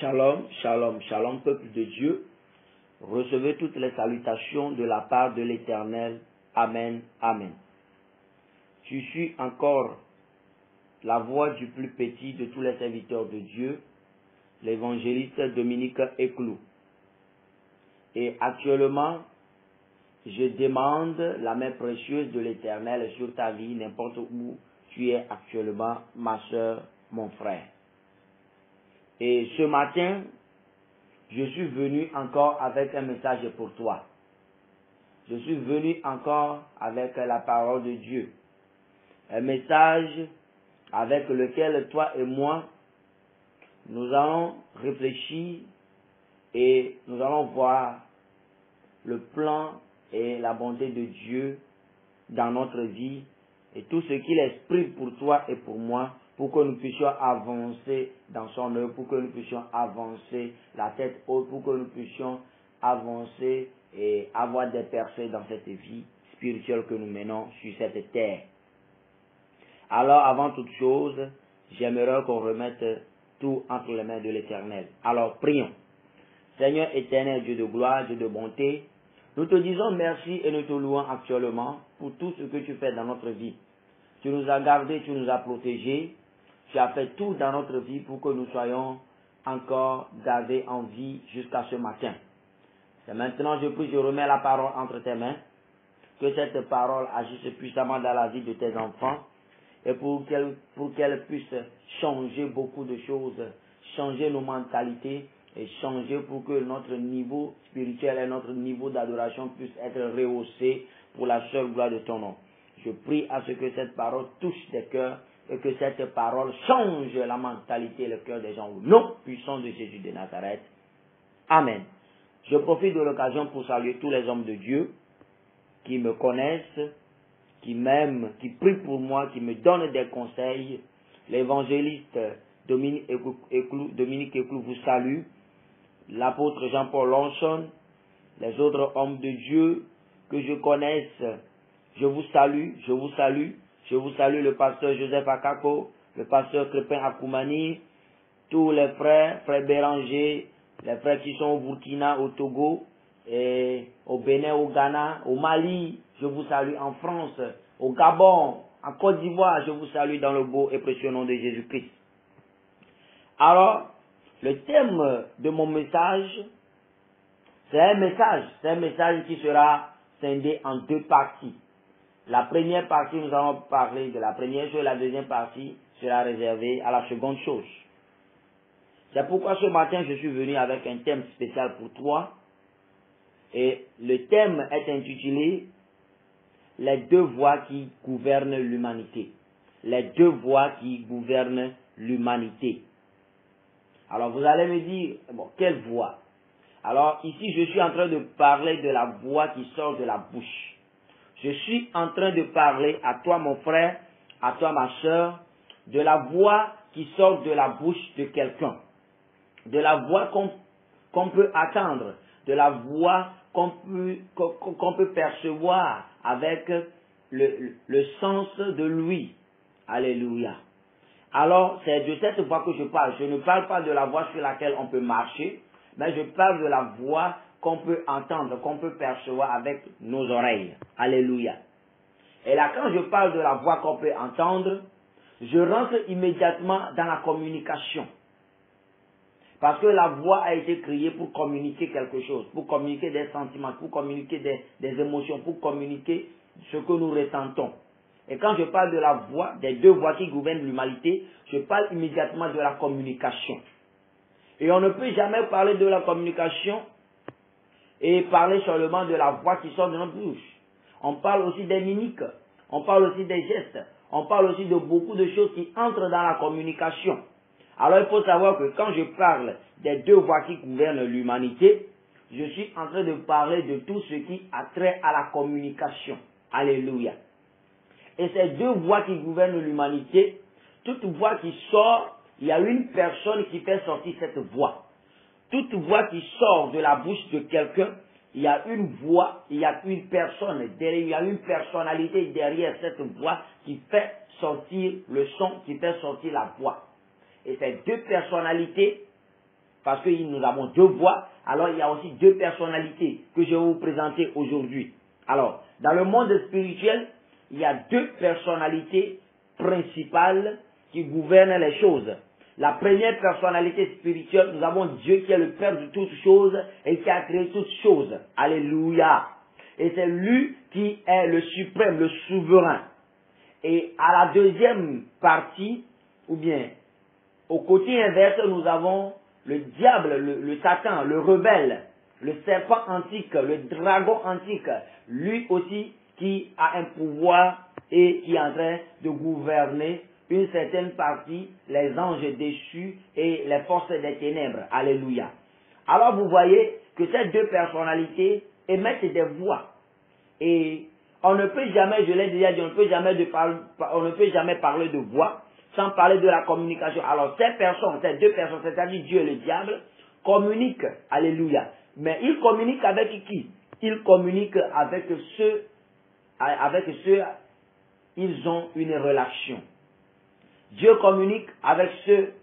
Shalom, shalom, shalom, peuple de Dieu. Recevez toutes les salutations de la part de l'Éternel. Amen, amen. Je suis encore la voix du plus petit de tous les serviteurs de Dieu, l'évangéliste Dominique Eclou. Et actuellement, je demande la main précieuse de l'Éternel sur ta vie, n'importe où tu es actuellement, ma soeur, mon frère. Et ce matin, je suis venu encore avec un message pour toi. Je suis venu encore avec la parole de Dieu. Un message avec lequel toi et moi, nous allons réfléchir et nous allons voir le plan et la bonté de Dieu dans notre vie et tout ce qu'il exprime pour toi et pour moi, pour que nous puissions avancer dans son œuvre, pour que nous puissions avancer la tête haute, pour que nous puissions avancer et avoir des percées dans cette vie spirituelle que nous menons sur cette terre. Alors, avant toute chose, j'aimerais qu'on remette tout entre les mains de l'Éternel. Alors, prions. Seigneur éternel, Dieu de gloire, Dieu de bonté, nous te disons merci et nous te louons actuellement pour tout ce que tu fais dans notre vie. Tu nous as gardés, tu nous as protégés, tu as fait tout dans notre vie pour que nous soyons encore gardés en vie jusqu'à ce matin. Et maintenant, je prie, je remets la parole entre tes mains, que cette parole agisse puissamment dans la vie de tes enfants et pour qu'elle puisse changer beaucoup de choses, changer nos mentalités et changer pour que notre niveau spirituel et notre niveau d'adoration puisse être rehaussé pour la seule gloire de ton nom. Je prie à ce que cette parole touche des cœurs et que cette parole change la mentalité et le cœur des gens au nom puissant de Jésus de Nazareth. Amen. Je profite de l'occasion pour saluer tous les hommes de Dieu qui me connaissent, qui m'aiment, qui prient pour moi, qui me donnent des conseils. L'évangéliste Dominique Eclou vous salue. L'apôtre Jean-Paul Lonson, les autres hommes de Dieu que je connaisse, je vous salue, je vous salue. Je vous salue le pasteur Joseph Akako, le pasteur Crépin Akoumani, tous les frères, frères Béranger, les frères qui sont au Burkina, au Togo, et au Bénin, au Ghana, au Mali, je vous salue en France, au Gabon, en Côte d'Ivoire, je vous salue dans le beau et précieux nom de Jésus-Christ. Alors, le thème de mon message, c'est un message qui sera scindé en deux parties. La première partie, nous allons parler de la première chose, la deuxième partie sera réservée à la seconde chose. C'est pourquoi ce matin, je suis venu avec un thème spécial pour toi. Et le thème est intitulé « Les deux voies qui gouvernent l'humanité ». Les deux voies qui gouvernent l'humanité. Alors vous allez me dire, bon, quelle voie? Alors ici, je suis en train de parler de la voix qui sort de la bouche. Je suis en train de parler à toi mon frère, à toi ma soeur, de la voix qui sort de la bouche de quelqu'un. De la voix qu'on peut attendre, de la voix qu'on peut percevoir avec le sens de lui. Alléluia. Alors, c'est de cette voix que je parle. Je ne parle pas de la voix sur laquelle on peut marcher, mais je parle de la voix qu'on peut entendre, qu'on peut percevoir avec nos oreilles. Alléluia. Et là, quand je parle de la voix qu'on peut entendre, je rentre immédiatement dans la communication. Parce que la voix a été créée pour communiquer quelque chose, pour communiquer des sentiments, pour communiquer des émotions, pour communiquer ce que nous ressentons. Et quand je parle de la voix, des deux voix qui gouvernent l'humanité, je parle immédiatement de la communication. Et on ne peut jamais parler de la communication et parler seulement de la voix qui sort de notre bouche. On parle aussi des mimiques, on parle aussi des gestes, on parle aussi de beaucoup de choses qui entrent dans la communication. Alors il faut savoir que quand je parle des deux voies qui gouvernent l'humanité, je suis en train de parler de tout ce qui a trait à la communication. Alléluia. Et ces deux voies qui gouvernent l'humanité, toute voix qui sort, il y a une personne qui fait sortir cette voix. Toute voix qui sort de la bouche de quelqu'un, il y a une voix, il y a une personne derrière, il y a une personnalité derrière cette voix qui fait sortir le son, qui fait sortir la voix. Et ces deux personnalités parce que nous avons deux voix, alors il y a aussi deux personnalités que je vais vous présenter aujourd'hui. Alors, dans le monde spirituel, il y a deux personnalités principales qui gouvernent les choses. La première personnalité spirituelle, nous avons Dieu qui est le Père de toutes choses et qui a créé toutes choses. Alléluia. Et c'est lui qui est le suprême, le souverain. Et à la deuxième partie, ou bien au côté inverse, nous avons le diable, le Satan, le rebelle, le serpent antique, le dragon antique, lui aussi qui a un pouvoir et qui est en train de gouverner une certaine partie, les anges déchus et les forces des ténèbres. Alléluia. Alors vous voyez que ces deux personnalités émettent des voix. Et on ne peut jamais, je l'ai déjà dit, on ne peut jamais parler de voix sans parler de la communication. Alors ces personnes, ces deux personnes, c'est-à-dire Dieu et le diable, communiquent. Alléluia. Mais ils communiquent avec qui? Ils communiquent avec ceux, ils ont une relation. Dieu communique avec ceux,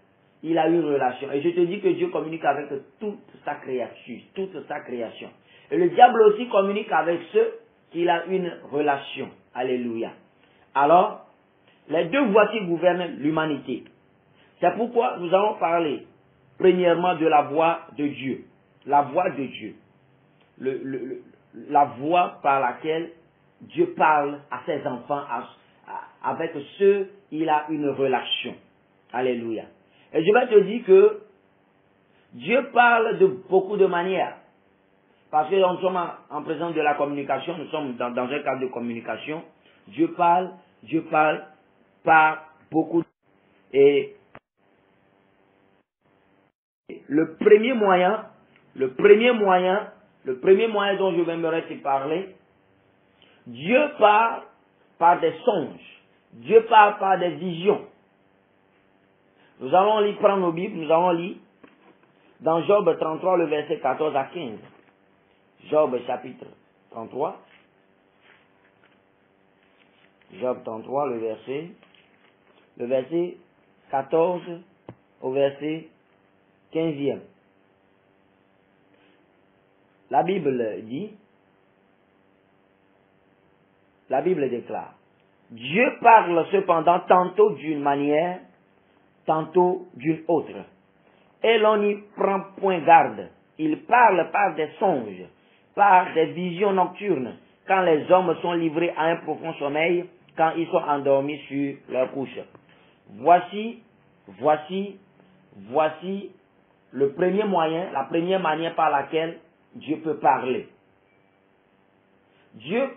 il a une relation. Et je te dis que Dieu communique avec toute sa créature, toute sa création. Et le diable aussi communique avec ceux qu'il a une relation. Alléluia. Alors, les deux voix qui gouvernent l'humanité. C'est pourquoi nous allons parler, premièrement, de la voix de Dieu. La voix de Dieu. La voix par laquelle Dieu parle à ses enfants, avec ceux il a une relation. Alléluia. Et je vais te dire que Dieu parle de beaucoup de manières. Parce que nous sommes en présence de la communication, nous sommes dans un cadre de communication. Dieu parle par beaucoup de... Et le premier moyen dont je vais te parler, Dieu parle par des songes. Dieu parle par des visions. Nous allons prendre nos Bibles, nous allons lire dans Job 33, le verset 14 à 15. Job chapitre 33. Job 33, le verset 14 au verset 15e. La Bible déclare, Dieu parle cependant tantôt d'une manière, tantôt d'une autre. Et l'on n'y prend point garde. Il parle par des songes, par des visions nocturnes, quand les hommes sont livrés à un profond sommeil, quand ils sont endormis sur leur couche. Voici le premier moyen, la première manière par laquelle Dieu peut parler. Dieu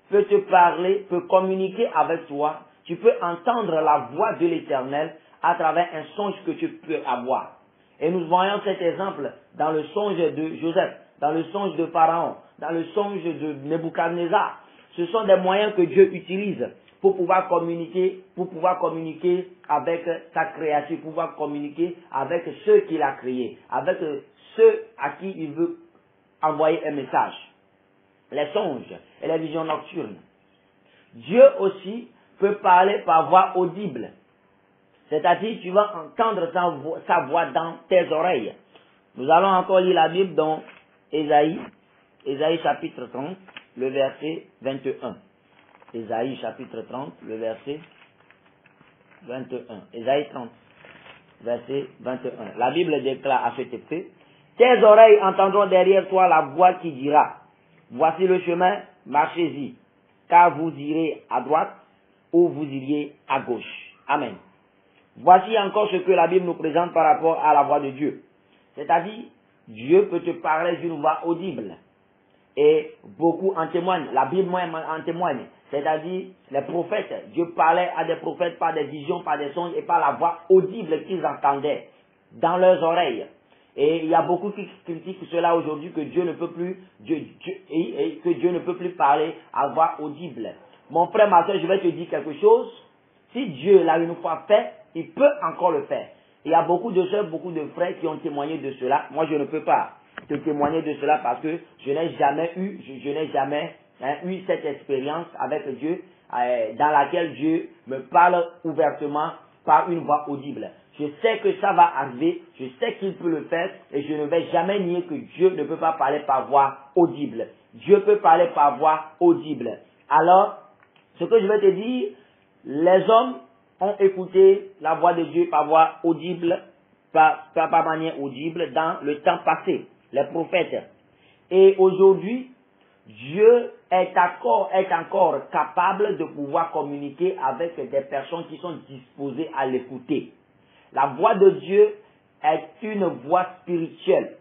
peut te parler, peut communiquer avec toi. Tu peux entendre la voix de l'Éternel à travers un songe que tu peux avoir. Et nous voyons cet exemple dans le songe de Joseph, dans le songe de Pharaon, dans le songe de Nebuchadnezzar. Ce sont des moyens que Dieu utilise pour pouvoir communiquer avec sa créature, pour pouvoir communiquer avec ceux qu'il a créés, avec ceux à qui il veut envoyer un message. Les songes et les visions nocturnes. Dieu aussi peut parler par voix audible. C'est-à-dire, tu vas entendre sa voix dans tes oreilles. Nous allons encore lire la Bible dans Ésaïe chapitre 30, le verset 21. Ésaïe chapitre 30, le verset 21. Ésaïe 30, verset 21. La Bible déclare à cet effet, tes oreilles entendront derrière toi la voix qui dira, voici le chemin, marchez-y, car vous irez à droite ou vous iriez à gauche. Amen. Voici encore ce que la Bible nous présente par rapport à la voix de Dieu. C'est-à-dire, Dieu peut te parler d'une voix audible. Et beaucoup en témoignent. La Bible en témoigne. C'est-à-dire, les prophètes, Dieu parlait à des prophètes par des visions, par des songes et par la voix audible qu'ils entendaient dans leurs oreilles. Et il y a beaucoup qui critiquent cela aujourd'hui, que Dieu ne peut plus, que Dieu ne peut plus parler à voix audible. Mon frère, ma soeur, je vais te dire quelque chose. Si Dieu l'a une fois fait, il peut encore le faire. Il y a beaucoup de soeurs, beaucoup de frères qui ont témoigné de cela. Moi, je ne peux pas te témoigner de cela parce que je n'ai jamais eu cette expérience avec Dieu dans laquelle Dieu me parle ouvertement par une voix audible. Je sais que ça va arriver, je sais qu'il peut le faire et je ne vais jamais nier que Dieu ne peut pas parler par voix audible. Dieu peut parler par voix audible. Alors, ce que je vais te dire, les hommes ont écouté la voix de Dieu par voix audible, par manière audible dans le temps passé, les prophètes. Et aujourd'hui, Dieu est encore capable de pouvoir communiquer avec des personnes qui sont disposées à l'écouter. La voix de Dieu est une voix spirituelle.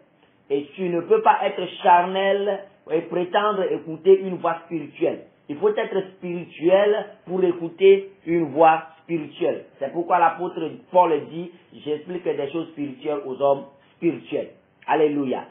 Et tu ne peux pas être charnel et prétendre écouter une voix spirituelle. Il faut être spirituel pour écouter une voix spirituelle. C'est pourquoi l'apôtre Paul dit, j'explique des choses spirituelles aux hommes spirituels. Alléluia.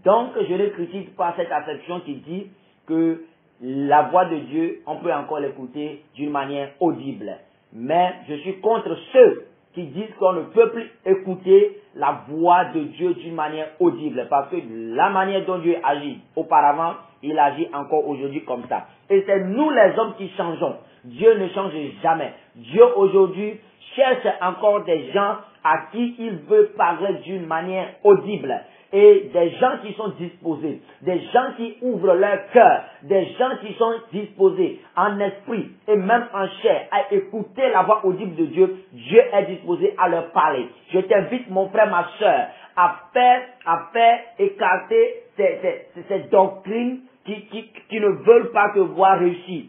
Donc, je ne critique pas cette acception qui dit que la voix de Dieu, on peut encore l'écouter d'une manière audible. Mais je suis contre ceux qui disent qu'on ne peut plus écouter la voix de Dieu d'une manière audible. Parce que la manière dont Dieu agit auparavant, il agit encore aujourd'hui comme ça. Et c'est nous les hommes qui changeons. Dieu ne change jamais. Dieu aujourd'hui cherche encore des gens à qui il veut parler d'une manière audible. Et des gens qui sont disposés, des gens qui ouvrent leur cœur, des gens qui sont disposés en esprit et même en chair à écouter la voix audible de Dieu. Dieu est disposé à leur parler. Je t'invite, mon frère, ma soeur, à faire écarter ces doctrines qui ne veulent pas te voir réussir.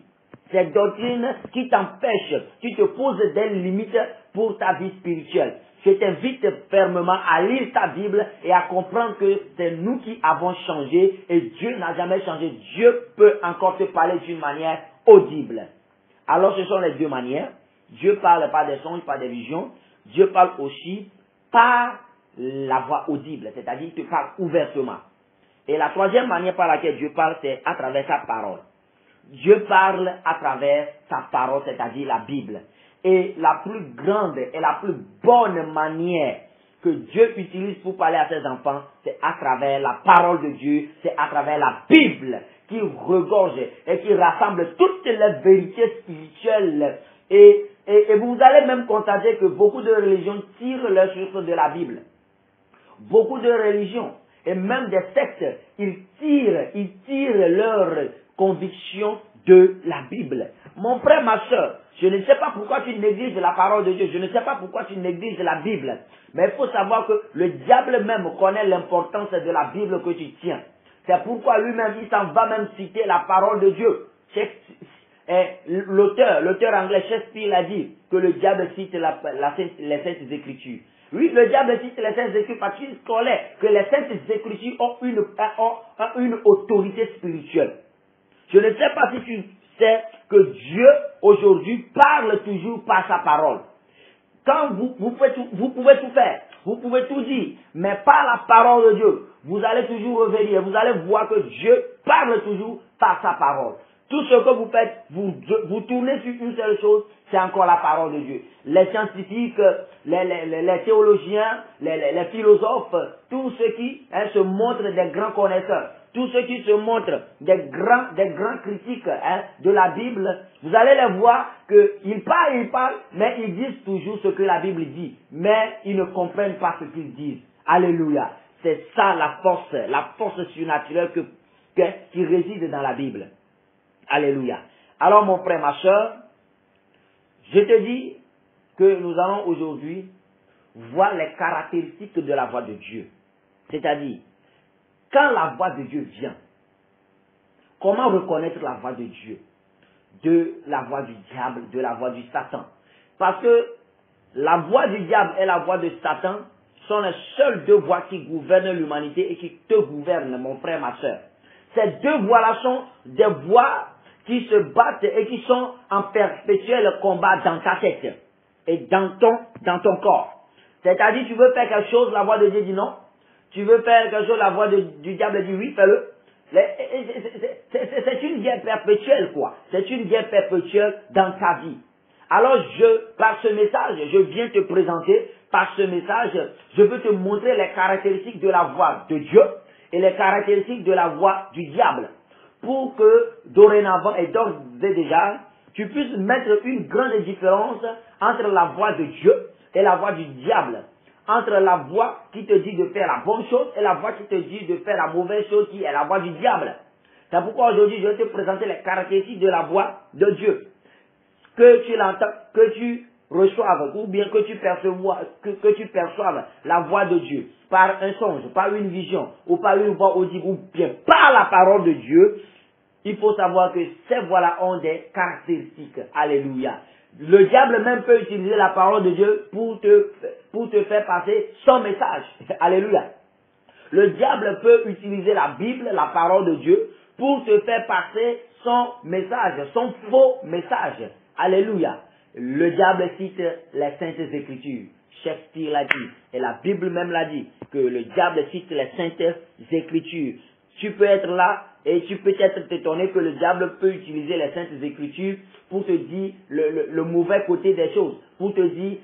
Ces doctrines qui t'empêchent, qui te posent des limites pour ta vie spirituelle. Je t'invite fermement à lire ta Bible et à comprendre que c'est nous qui avons changé et Dieu n'a jamais changé. Dieu peut encore te parler d'une manière audible. Alors ce sont les deux manières. Dieu parle par des songes, par des visions. Dieu parle aussi par la voix audible, c'est-à-dire qu'il te parle ouvertement. Et la troisième manière par laquelle Dieu parle, c'est à travers sa parole. Dieu parle à travers sa parole, c'est-à-dire la Bible. Et la plus grande et la plus bonne manière que Dieu utilise pour parler à ses enfants, c'est à travers la parole de Dieu, c'est à travers la Bible qui regorge et qui rassemble toutes les vérités spirituelles. Et vous allez même constater que beaucoup de religions tirent leur source de la Bible. Beaucoup de religions et même des sectes, ils tirent leur conviction de la Bible. Mon frère, ma soeur, je ne sais pas pourquoi tu négliges la parole de Dieu, je ne sais pas pourquoi tu négliges la Bible, mais il faut savoir que le diable même connaît l'importance de la Bible que tu tiens. C'est pourquoi lui-même, il s'en va même citer la parole de Dieu. L'auteur anglais Shakespeare a dit que le diable cite les Saintes Écritures. Oui, le diable cite les Saintes Écritures parce qu'il connaît que les Saintes Écritures ont une autorité spirituelle. Je ne sais pas si tu sais que Dieu aujourd'hui parle toujours par sa parole. Quand vous pouvez tout faire, vous pouvez tout dire, mais par la parole de Dieu, vous allez toujours revenir, vous allez voir que Dieu parle toujours par sa parole. Tout ce que vous faites, vous tournez sur une seule chose, c'est encore la parole de Dieu. Les scientifiques, les théologiens, les philosophes, tous ceux qui se montrent des grands connaisseurs, tous ceux qui se montrent des grands critiques de la Bible, vous allez les voir qu'ils parlent, mais ils disent toujours ce que la Bible dit, mais ils ne comprennent pas ce qu'ils disent. Alléluia. C'est ça la force surnaturelle qui réside dans la Bible. Alléluia. Alors mon frère, ma soeur, je te dis que nous allons aujourd'hui voir les caractéristiques de la voix de Dieu. C'est-à-dire, quand la voix de Dieu vient, comment reconnaître la voix de Dieu de la voix du diable, de la voix du Satan? Parce que la voix du diable et la voix de Satan sont les seules deux voix qui gouvernent l'humanité et qui te gouvernent, mon frère, ma soeur. Ces deux voix-là sont des voix qui se battent et qui sont en perpétuel combat dans ta tête et dans ton corps. C'est-à-dire, tu veux faire quelque chose, la voix de Dieu dit non. Tu veux faire quelque chose, la voix du diable dit oui, fais-le. C'est une guerre perpétuelle, quoi. C'est une guerre perpétuelle dans ta vie. Alors, par ce message, je viens te présenter, par ce message, je veux te montrer les caractéristiques de la voix de Dieu et les caractéristiques de la voix du diable. Pour que, dorénavant et d'ores et déjà, tu puisses mettre une grande différence entre la voix de Dieu et la voix du diable. Entre la voix qui te dit de faire la bonne chose et la voix qui te dit de faire la mauvaise chose qui est la voix du diable. C'est pourquoi aujourd'hui je vais te présenter les caractéristiques de la voix de Dieu. Que tu l'entends, que tu reçoives ou bien que tu perçoives la voix de Dieu par un songe, par une vision ou par une voix audible ou bien par la parole de Dieu. Il faut savoir que ces voix-là ont des caractéristiques. Alléluia. Le diable même peut utiliser la parole de Dieu pour te faire passer son message. Alléluia. Le diable peut utiliser la Bible, la parole de Dieu, pour te faire passer son message, son faux message. Alléluia. Le diable cite les saintes écritures. Shakespeare l'a dit. Et la Bible même l'a dit. Que le diable cite les saintes écritures. Tu peux être là et tu peux être étonné que le diable peut utiliser les saintes écritures pour te dire le mauvais côté des choses, pour te dire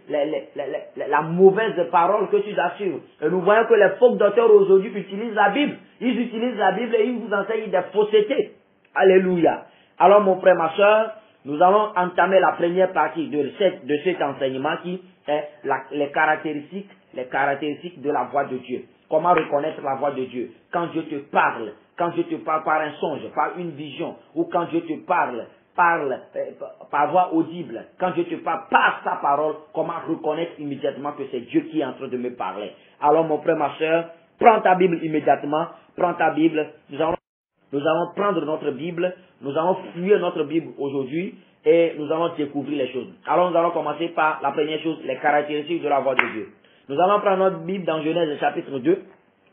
la mauvaise parole que tu dois suivre. Et nous voyons que les faux docteurs aujourd'hui utilisent la Bible. Ils utilisent la Bible et ils vous enseignent des faussetés. Alléluia. Alors mon frère, ma soeur, nous allons entamer la première partie de cet enseignement qui est les caractéristiques de la voix de Dieu. Comment reconnaître la voix de Dieu? Quand Dieu te parle par un songe, par une vision, ou quand Dieu te parle par voix audible, quand Dieu te parle par sa parole, comment reconnaître immédiatement que c'est Dieu qui est en train de me parler? Alors mon frère, ma soeur, prends ta Bible immédiatement, prends ta Bible, nous allons prendre notre Bible, nous allons fouiller notre Bible aujourd'hui et nous allons découvrir les choses. Alors nous allons commencer par la première chose, les caractéristiques de la voix de Dieu. Nous allons prendre notre Bible dans Genèse chapitre 2,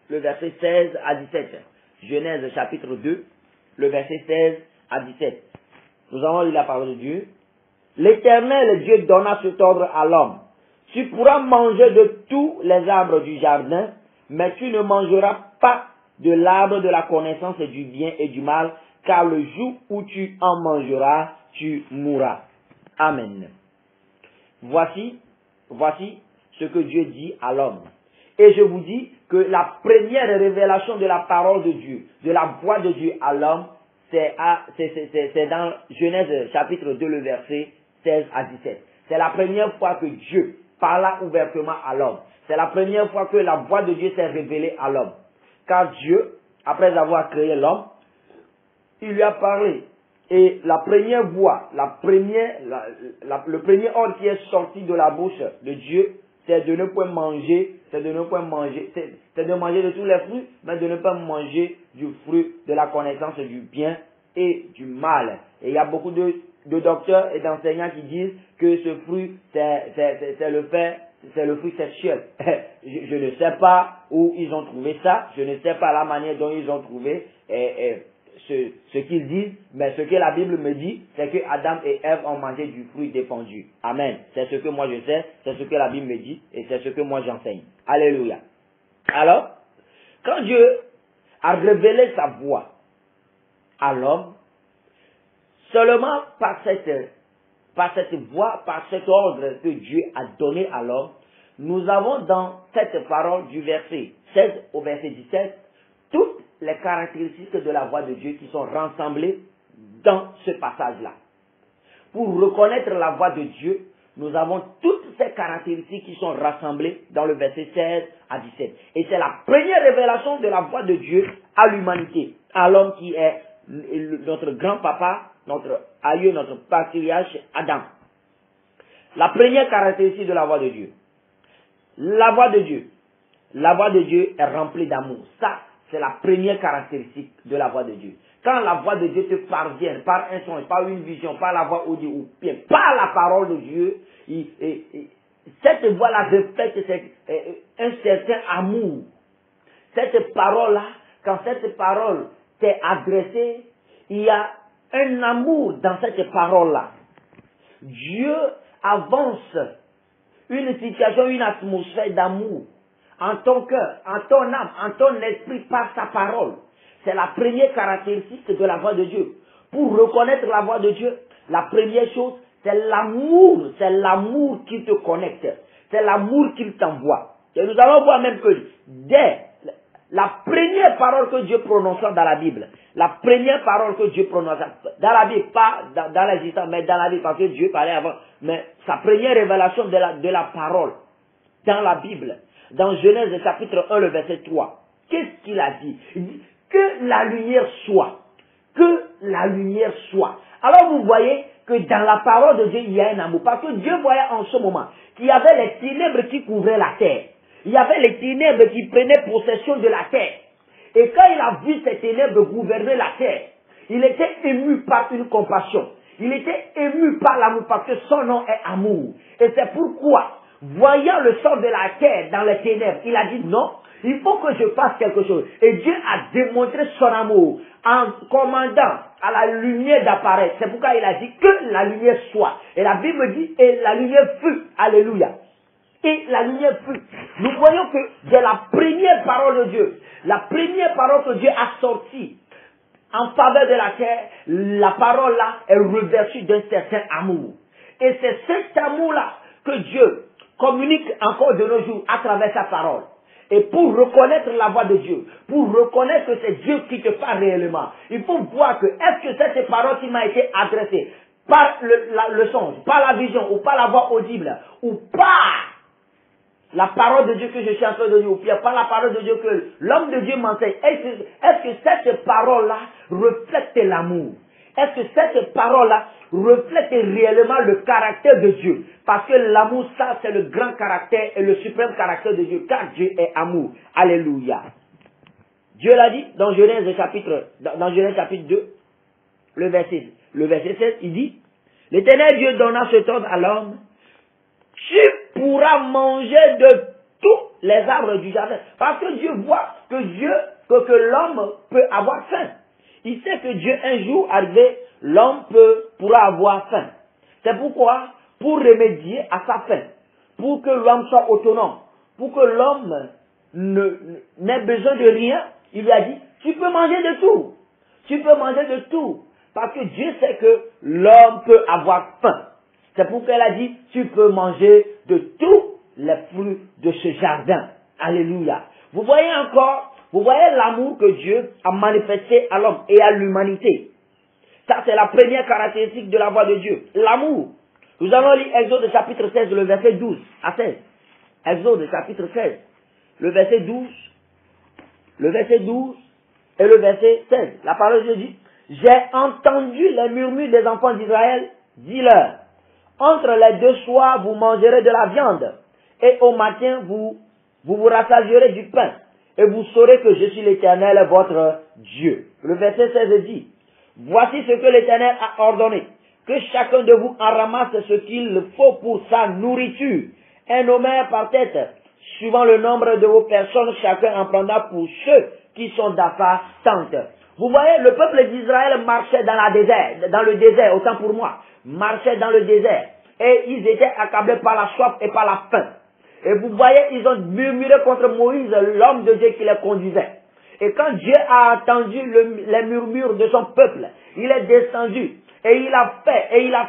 le verset 16 à 17. Genèse chapitre 2, le verset 16 à 17. Nous allons lire la parole de Dieu. L'Éternel Dieu donna cet ordre à l'homme. Tu pourras manger de tous les arbres du jardin, mais tu ne mangeras pas de l'arbre de la connaissance du bien et du mal, car le jour où tu en mangeras, tu mourras. Amen. Voici ce que Dieu dit à l'homme. Et je vous dis que la première révélation de la parole de Dieu, de la voix de Dieu à l'homme, c'est dans Genèse chapitre 2, le verset 16 à 17. C'est la première fois que Dieu parla ouvertement à l'homme. C'est la première fois que la voix de Dieu s'est révélée à l'homme. Car Dieu, après avoir créé l'homme, il lui a parlé. Et la première voix, le premier ordre qui est sorti de la bouche de Dieu, c'est de ne point manger, c'est de manger de tous les fruits, mais de ne pas manger du fruit de la connaissance du bien et du mal. Et il y a beaucoup de docteurs et d'enseignants qui disent que ce fruit, c'est le fruit sexuel. Je ne sais pas où ils ont trouvé ça, je ne sais pas la manière dont ils ont trouvé ce qu'ils disent, mais ce que la Bible me dit, c'est que Adam et Ève ont mangé du fruit défendu. Amen. C'est ce que moi je sais, c'est ce que la Bible me dit, et c'est ce que moi j'enseigne. Alléluia. Alors, quand Dieu a révélé sa voix à l'homme, seulement par cette voix, par cet ordre que Dieu a donné à l'homme, nous avons dans cette parole du verset 16 au verset 17, toutes les caractéristiques de la voix de Dieu qui sont rassemblées dans ce passage-là. Pour reconnaître la voix de Dieu, nous avons toutes ces caractéristiques qui sont rassemblées dans le verset 16 à 17. Et c'est la première révélation de la voix de Dieu à l'humanité, à l'homme qui est notre grand-papa, notre aïeux, notre patriarche Adam. La première caractéristique de la voix de Dieu. La voix de Dieu est remplie d'amour. Ça, c'est la première caractéristique de la voix de Dieu. Quand la voix de Dieu te parvient par un son, par une vision, par la voix audible ou bien par la parole de Dieu, cette voix-là reflète un certain amour. Cette parole-là, quand cette parole t'est adressée, il y a un amour dans cette parole-là. Dieu avance une situation, une atmosphère d'amour en ton cœur, en ton âme, en ton esprit, par sa parole. C'est la première caractéristique de la voix de Dieu. Pour reconnaître la voix de Dieu, la première chose, c'est l'amour qui te connecte, c'est l'amour qu'il t'envoie. Et nous allons voir même que dès la première parole que Dieu prononça dans la Bible, la première parole que Dieu prononça dans la Bible, pas dans l'existence, mais dans la Bible, parce que Dieu parlait avant, mais sa première révélation de la parole dans la Bible, dans Genèse chapitre 1, le verset 3. Qu'est-ce qu'il a dit? Il dit que la lumière soit. Que la lumière soit. Alors vous voyez que dans la parole de Dieu, il y a un amour. Parce que Dieu voyait en ce moment qu'il y avait les ténèbres qui couvraient la terre. Il y avait les ténèbres qui prenaient possession de la terre. Et quand il a vu ces ténèbres gouverner la terre, il était ému par une compassion. Il était ému par l'amour parce que son nom est amour. Et c'est pourquoi, voyant le sort de la terre dans les ténèbres, il a dit non, il faut que je fasse quelque chose. Et Dieu a démontré son amour en commandant à la lumière d'apparaître. C'est pourquoi il a dit que la lumière soit. Et la Bible dit, et la lumière fut. Alléluia. Et la lumière fut. Nous voyons que dès la première parole de Dieu, la première parole que Dieu a sortie en faveur de la terre, la parole là est revêtue d'un certain amour. Et c'est cet amour-là que Dieu communique encore de nos jours à travers sa parole. Et pour reconnaître la voix de Dieu, pour reconnaître que c'est Dieu qui te parle réellement, il faut voir que est-ce que cette parole qui m'a été adressée par le songe, par la vision, ou par la voix audible, ou par la parole de Dieu que je suis en train de dire, ou bien par la parole de Dieu que l'homme de Dieu m'enseigne, est-ce que cette parole-là reflète l'amour? Est-ce que cette parole-là reflète réellement le caractère de Dieu? Parce que l'amour, ça, c'est le grand caractère et le suprême caractère de Dieu, car Dieu est amour. Alléluia. Dieu l'a dit dans Genèse chapitre 2, le verset 16, il dit, l'Éternel Dieu donna cet ordre à l'homme, tu pourras manger de tous les arbres du jardin. Parce que Dieu voit que l'homme peut avoir faim. Il sait que Dieu, un jour arrivé, l'homme pourra avoir faim. C'est pourquoi, pour remédier à sa faim, pour que l'homme soit autonome, pour que l'homme n'ait besoin de rien, il lui a dit, tu peux manger de tout. Tu peux manger de tout. Parce que Dieu sait que l'homme peut avoir faim. C'est pourquoi elle a dit, tu peux manger de tous les fruits de ce jardin. Alléluia. Vous voyez l'amour que Dieu a manifesté à l'homme et à l'humanité. Ça, c'est la première caractéristique de la voix de Dieu. L'amour. Nous allons lire Exode chapitre 16, le verset 12 à 16. Exode chapitre 16, le verset 12. Le verset 12 et le verset 16. La parole de Dieu dit, j'ai entendu les murmures des enfants d'Israël, dis-leur, entre les deux soirs, vous mangerez de la viande, et au matin, vous rassasierez du pain, et vous saurez que je suis l'Éternel, votre Dieu. Le verset 16 dit, voici ce que l'Éternel a ordonné, que chacun de vous en ramasse ce qu'il faut pour sa nourriture, un homère par tête, suivant le nombre de vos personnes, chacun en prendra pour ceux qui sont dans sa tente. Vous voyez, le peuple d'Israël marchait dans le désert, autant pour moi, marchait dans le désert. Et ils étaient accablés par la soif et par la faim. Et vous voyez, ils ont murmuré contre Moïse, l'homme de Dieu qui les conduisait. Et quand Dieu a entendu les murmures de son peuple, il est descendu et il a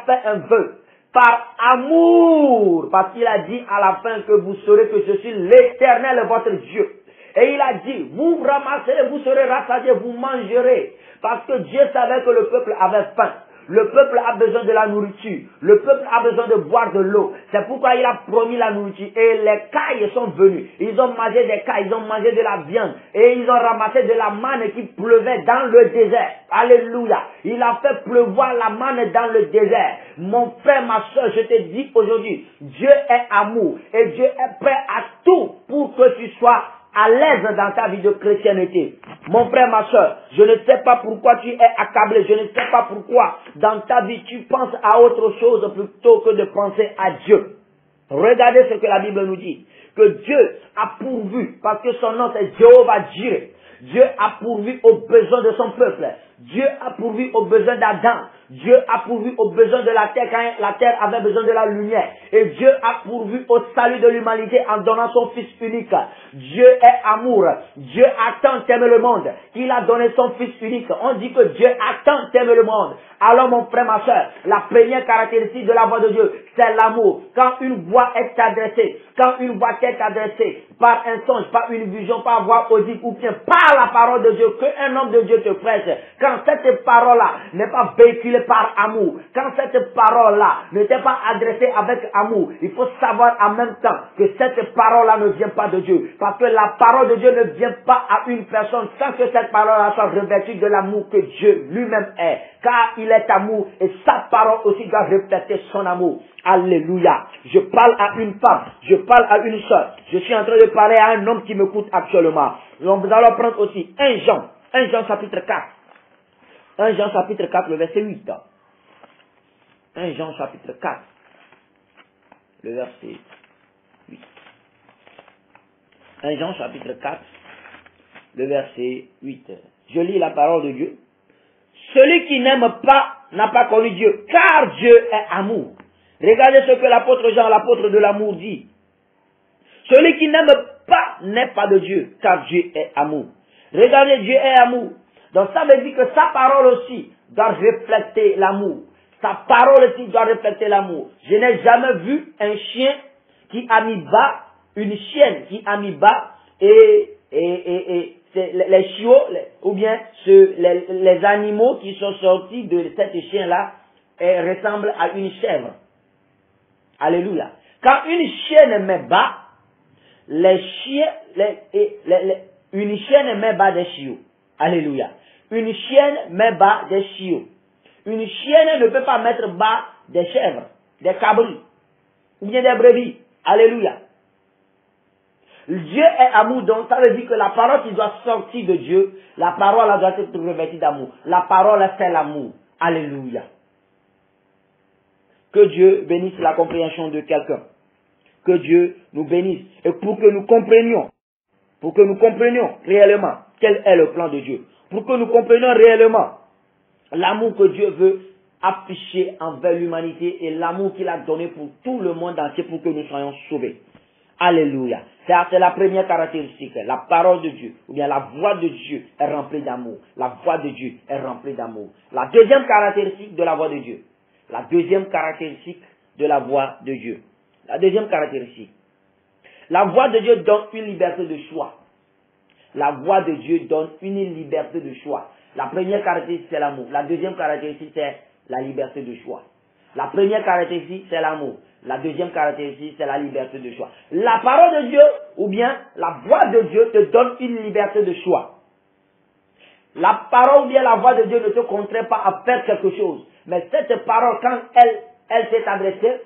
fait un vœu. Par amour, parce qu'il a dit à la fin que vous saurez que je suis l'Éternel, votre Dieu. Et il a dit, vous ramasserez, vous serez rassasiés, vous mangerez. Parce que Dieu savait que le peuple avait faim. Le peuple a besoin de la nourriture. Le peuple a besoin de boire de l'eau. C'est pourquoi il a promis la nourriture. Et les cailles sont venus. Ils ont mangé des cailles, ils ont mangé de la viande. Et ils ont ramassé de la manne qui pleuvait dans le désert. Alléluia. Il a fait pleuvoir la manne dans le désert. Mon frère, ma soeur, je te dis aujourd'hui, Dieu est amour. Et Dieu est prêt à tout pour que tu sois à l'aise dans ta vie de chrétienté. Mon frère, ma soeur, je ne sais pas pourquoi tu es accablé, je ne sais pas pourquoi dans ta vie tu penses à autre chose plutôt que de penser à Dieu. Regardez ce que la Bible nous dit, que Dieu a pourvu, parce que son nom c'est Jéhovah Jireh. Dieu a pourvu aux besoins de son peuple. Dieu a pourvu aux besoins d'Adam. Dieu a pourvu aux besoins de la terre quand la terre avait besoin de la lumière. Et Dieu a pourvu au salut de l'humanité en donnant son Fils unique. Dieu est amour. Dieu a tant aimé le monde qu'il a donné son Fils unique. On dit que Dieu a tant aimé le monde. Alors mon frère, ma soeur, la première caractéristique de la voix de Dieu, c'est l'amour. Quand une voix est adressée, par un songe, par une vision, par voix audible ou bien par la parole de Dieu, qu'un homme de Dieu te presse, quand quand cette parole-là n'est pas véhiculée par amour, quand cette parole-là n'était pas adressée avec amour, il faut savoir en même temps que cette parole-là ne vient pas de Dieu. Parce que la parole de Dieu ne vient pas à une personne sans que cette parole-là soit revêtue de l'amour que Dieu lui-même est. Car il est amour et sa parole aussi doit refléter son amour. Alléluia. Je parle à une femme, je parle à une soeur. Je suis en train de parler à un homme qui m'écoute actuellement. Donc nous allons prendre aussi 1 Jean chapitre 4. 1 Jean chapitre 4, le verset 8. 1 Jean chapitre 4, le verset 8. 1 Jean chapitre 4, le verset 8. Je lis la parole de Dieu. Celui qui n'aime pas n'a pas connu Dieu, car Dieu est amour. Regardez ce que l'apôtre Jean, l'apôtre de l'amour, dit. Celui qui n'aime pas n'est pas de Dieu, car Dieu est amour. Regardez, Dieu est amour. Donc ça veut dire que sa parole aussi doit refléter l'amour. Sa parole aussi doit refléter l'amour. Je n'ai jamais vu un chien qui a mis bas, une chienne qui a mis bas, et les chiots, ou bien les animaux qui sont sortis de cette chienne-là ressemblent à une chèvre. Alléluia. Quand une chienne met bas, une chienne met bas des chiots. Alléluia. Une chienne met bas des chiots. Une chienne ne peut pas mettre bas des chèvres, des cabris, ou bien des brebis. Alléluia. Dieu est amour, donc ça veut dire que la parole qui doit sortir de Dieu, la parole doit être revêtue d'amour. La parole c'est l'amour. Alléluia. Que Dieu bénisse la compréhension de quelqu'un. Que Dieu nous bénisse. Et pour que nous comprenions réellement quel est le plan de Dieu. Pour que nous comprenions réellement l'amour que Dieu veut afficher envers l'humanité et l'amour qu'il a donné pour tout le monde entier pour que nous soyons sauvés. Alléluia. C'est la première caractéristique. La parole de Dieu, ou bien la voix de Dieu est remplie d'amour. La voix de Dieu est remplie d'amour. La deuxième caractéristique de la voix de Dieu. La deuxième caractéristique de la voix de Dieu. La deuxième caractéristique. La voix de Dieu donne une liberté de choix. La voix de Dieu donne une liberté de choix. La première caractéristique, c'est l'amour. La deuxième caractéristique, c'est la liberté de choix. La première caractéristique, c'est l'amour. La deuxième caractéristique, c'est la liberté de choix. La parole de Dieu, ou bien la voix de Dieu, te donne une liberté de choix. La parole ou bien la voix de Dieu ne te contraint pas à faire quelque chose. Mais cette parole, quand elle t'est adressée,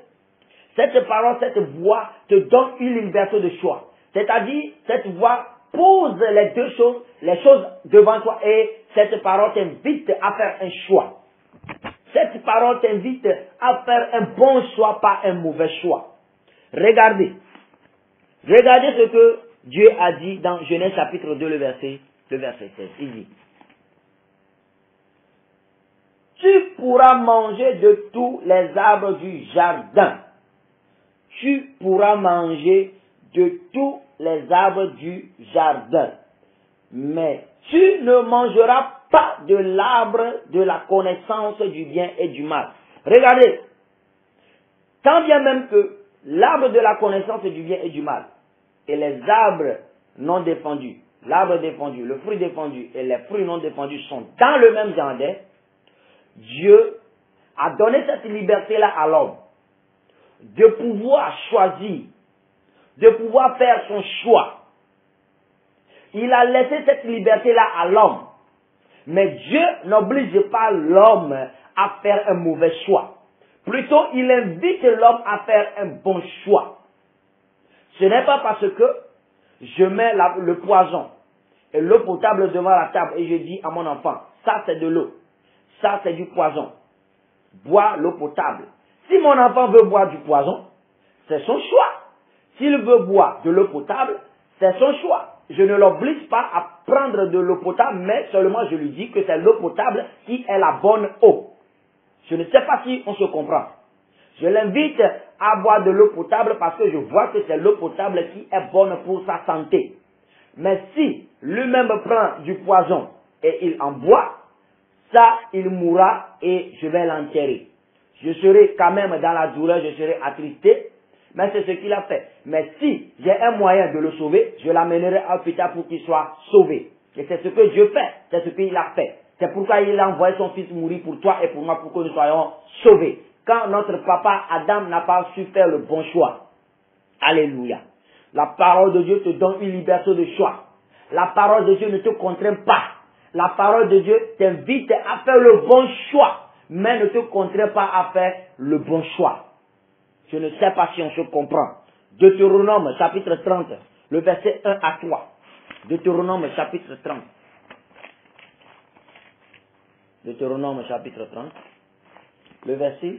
cette parole, cette voix te donne une liberté de choix. C'est-à-dire, cette voix pose les choses devant toi et cette parole t'invite à faire un choix. Cette parole t'invite à faire un bon choix, pas un mauvais choix. Regardez ce que Dieu a dit dans Genèse chapitre 2, le verset 16. Il dit: tu pourras manger de tous les arbres du jardin. Tu pourras manger de tous les arbres du jardin. Mais tu ne mangeras pas de l'arbre de la connaissance du bien et du mal. Regardez, tant bien même que l'arbre de la connaissance du bien et du mal et les arbres non défendus, l'arbre défendu, le fruit défendu et les fruits non défendus sont dans le même jardin, Dieu a donné cette liberté-là à l'homme de pouvoir choisir, de pouvoir faire son choix. Il a laissé cette liberté-là à l'homme. Mais Dieu n'oblige pas l'homme à faire un mauvais choix. Plutôt, il invite l'homme à faire un bon choix. Ce n'est pas parce que je mets le poison et l'eau potable devant la table et je dis à mon enfant, ça c'est de l'eau, ça c'est du poison. Bois l'eau potable. Si mon enfant veut boire du poison, c'est son choix. S'il veut boire de l'eau potable, c'est son choix. Je ne l'oblige pas à prendre de l'eau potable, mais seulement je lui dis que c'est l'eau potable qui est la bonne eau. Je ne sais pas si on se comprend. Je l'invite à boire de l'eau potable parce que je vois que c'est l'eau potable qui est bonne pour sa santé. Mais si lui-même prend du poison et il en boit, ça, il mourra et je vais l'enterrer. Je serai quand même dans la douleur, je serai attristé, mais c'est ce qu'il a fait. Mais si j'ai un moyen de le sauver, je l'amènerai à l'hôpital pour qu'il soit sauvé. Et c'est ce que Dieu fait, c'est ce qu'il a fait. C'est pourquoi il a envoyé son fils mourir pour toi et pour moi, pour que nous soyons sauvés. Quand notre papa Adam n'a pas su faire le bon choix. Alléluia. La parole de Dieu te donne une liberté de choix. La parole de Dieu ne te contraint pas. La parole de Dieu t'invite à faire le bon choix, mais ne te contraint pas à faire le bon choix. Je ne sais pas si on se comprend. Deutéronome chapitre 30, le verset 1 à 3. Deutéronome chapitre 30. Deutéronome chapitre 30, le verset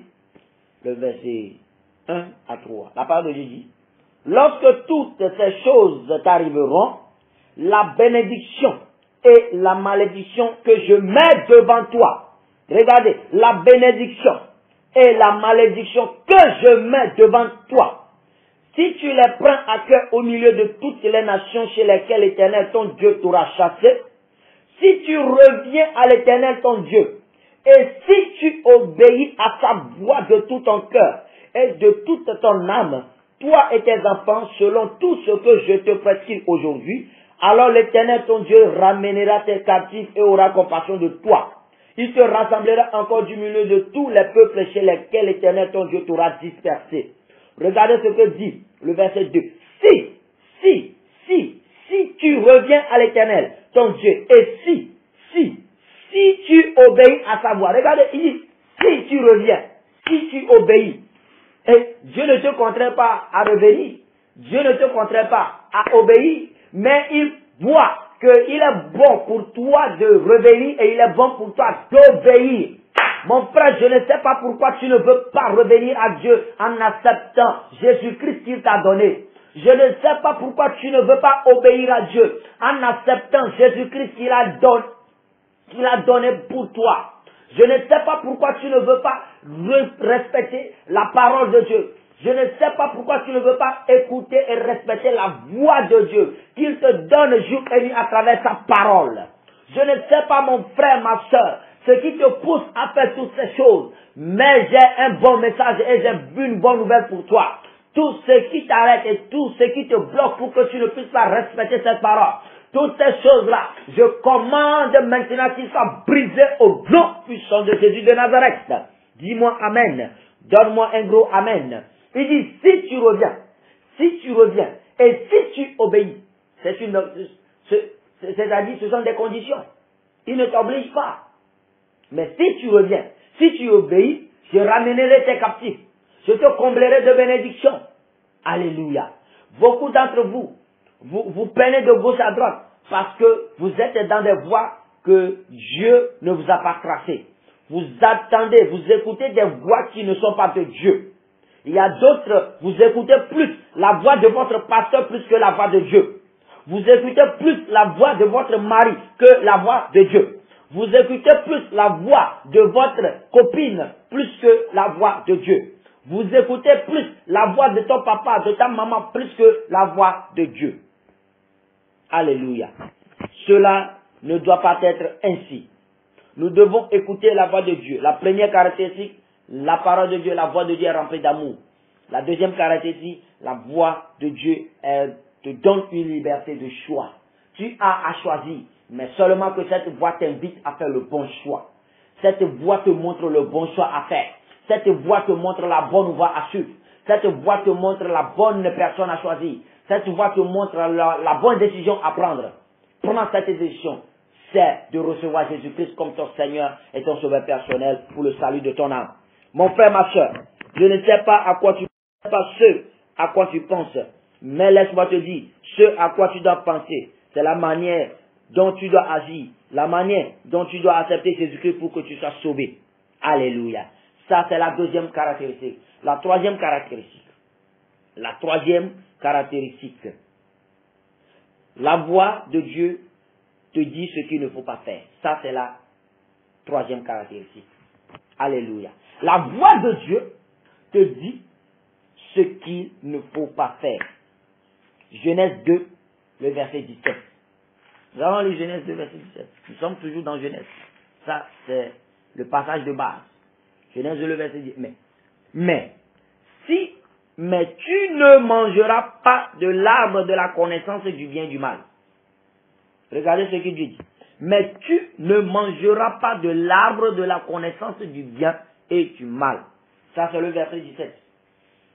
1 à 3. La parole de Dieu dit, lorsque toutes ces choses t'arriveront, la bénédiction et la malédiction que je mets devant toi. Regardez, la bénédiction et la malédiction que je mets devant toi. Si tu les prends à cœur au milieu de toutes les nations chez lesquelles l'Éternel ton Dieu t'aura chassé, si tu reviens à l'Éternel ton Dieu, et si tu obéis à sa voix de tout ton cœur et de toute ton âme, toi et tes enfants, selon tout ce que je te prescris aujourd'hui, alors l'Éternel ton Dieu ramènera tes captifs et aura compassion de toi. Il te rassemblera encore du milieu de tous les peuples chez lesquels l'Éternel ton Dieu t'aura dispersé. Regardez ce que dit le verset 2. Si tu reviens à l'Éternel ton Dieu, et si tu obéis à sa voix. Regardez, il dit, si tu reviens, si tu obéis. Et Dieu ne te contraint pas à revenir. Dieu ne te contraint pas à obéir. Mais il voit qu'il est bon pour toi de revenir et il est bon pour toi d'obéir. Mon frère, je ne sais pas pourquoi tu ne veux pas revenir à Dieu en acceptant Jésus-Christ qu'il t'a donné. Je ne sais pas pourquoi tu ne veux pas obéir à Dieu en acceptant Jésus-Christ qu'il a donné pour toi. Je ne sais pas pourquoi tu ne veux pas respecter la parole de Dieu. Je ne sais pas pourquoi tu ne veux pas écouter et respecter la voix de Dieu qu'il te donne jour et nuit à travers sa parole. Je ne sais pas, mon frère, ma soeur, ce qui te pousse à faire toutes ces choses. Mais j'ai un bon message et j'ai une bonne nouvelle pour toi. Tout ce qui t'arrête et tout ce qui te bloque pour que tu ne puisses pas respecter cette parole. Toutes ces choses-là, je commande maintenant qu'ils soient brisés au nom puissant de Jésus de Nazareth. Dis-moi Amen. Donne-moi un gros Amen. Il dit, si tu reviens, et si tu obéis, c'est-à-dire ce sont des conditions. Il ne t'oblige pas. Mais si tu reviens, si tu obéis, je ramènerai tes captifs. Je te comblerai de bénédictions. Alléluia. Beaucoup d'entre vous, vous peinez de gauche à droite parce que vous êtes dans des voies que Dieu ne vous a pas tracées. Vous attendez, vous écoutez des voix qui ne sont pas de Dieu. Il y a d'autres, vous écoutez plus la voix de votre pasteur plus que la voix de Dieu. Vous écoutez plus la voix de votre mari que la voix de Dieu. Vous écoutez plus la voix de votre copine plus que la voix de Dieu. Vous écoutez plus la voix de ton papa, de ta maman plus que la voix de Dieu. Alléluia. Cela ne doit pas être ainsi. Nous devons écouter la voix de Dieu. La première caractéristique, la parole de Dieu, la voix de Dieu est remplie d'amour. La deuxième caractéristique, la voix de Dieu te donne une liberté de choix. Tu as à choisir, mais seulement que cette voix t'invite à faire le bon choix. Cette voix te montre le bon choix à faire. Cette voix te montre la bonne voie à suivre. Cette voix te montre la bonne personne à choisir. Cette voix te montre la bonne décision à prendre. Prends cette décision. C'est de recevoir Jésus-Christ comme ton Seigneur et ton Sauveur personnel pour le salut de ton âme. Mon frère, ma soeur, je ne sais pas à quoi tu penses, pas ce à quoi tu penses, mais laisse-moi te dire, ce à quoi tu dois penser, c'est la manière dont tu dois agir, la manière dont tu dois accepter Jésus-Christ pour que tu sois sauvé. Alléluia. Ça, c'est la deuxième caractéristique. La troisième caractéristique. La voix de Dieu te dit ce qu'il ne faut pas faire. Ça, c'est la troisième caractéristique. Alléluia. La voix de Dieu te dit ce qu'il ne faut pas faire. Genèse 2, le verset 17. Nous avons lu Genèse 2, verset 17. Nous sommes toujours dans Genèse. Ça, c'est le passage de base. Genèse 2, le verset 17. Mais tu ne mangeras pas de l'arbre de la connaissance du bien et du mal. Regardez ce qu'il dit. Mais tu ne mangeras pas de l'arbre de la connaissance du bien et du mal. Ça, c'est le verset 17.